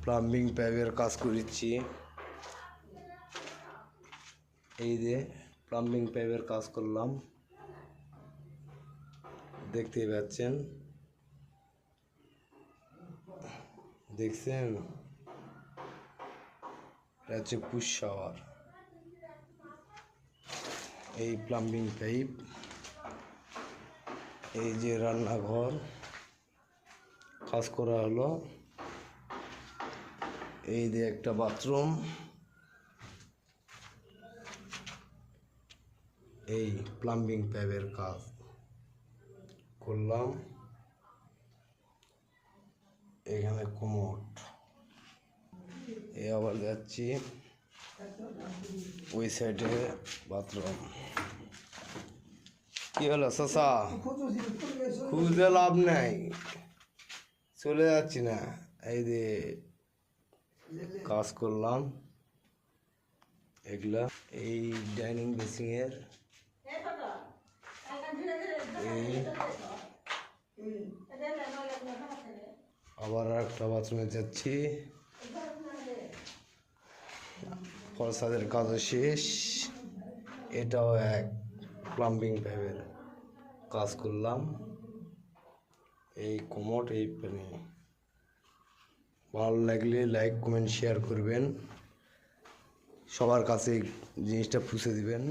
Plumbing পাইপের কাজ করেছি। এই যে প্লাম্বিং পাইপের কাজ করলাম, দেখতেই পাচ্ছেন, দেখছেন, এটা হচ্ছে পুশ শাওয়ার। এই প্লাম্বিং পাইপ, এই যে রান্নাঘর কাজ করা হলো, এই যে একটা বাথরুম, এই প্লাম্বিং পাইপের কাজ করলাম। এখানে কোমোড, এই আবার যাচ্ছি ওই সাইডে বাথরুম। কি হলো শশা, খুঁজে লাভ নাই, চলে যাচ্ছি না। এই যে কাজ করলাম এগুলা, এই ডাইনিং বেসিংয়ের, এই আবার একটা বাথরুমে যাচ্ছি। ফরসাদের কাজও শেষ। এটাও এক প্লাম্বিং পাইপের কাজ করলাম। এই কোমোড, এই পানি। ভালো লাগলে লাইক কমেন্ট শেয়ার করবেন, সবার কাছে জিনিসটা পৌঁছে দিবেন।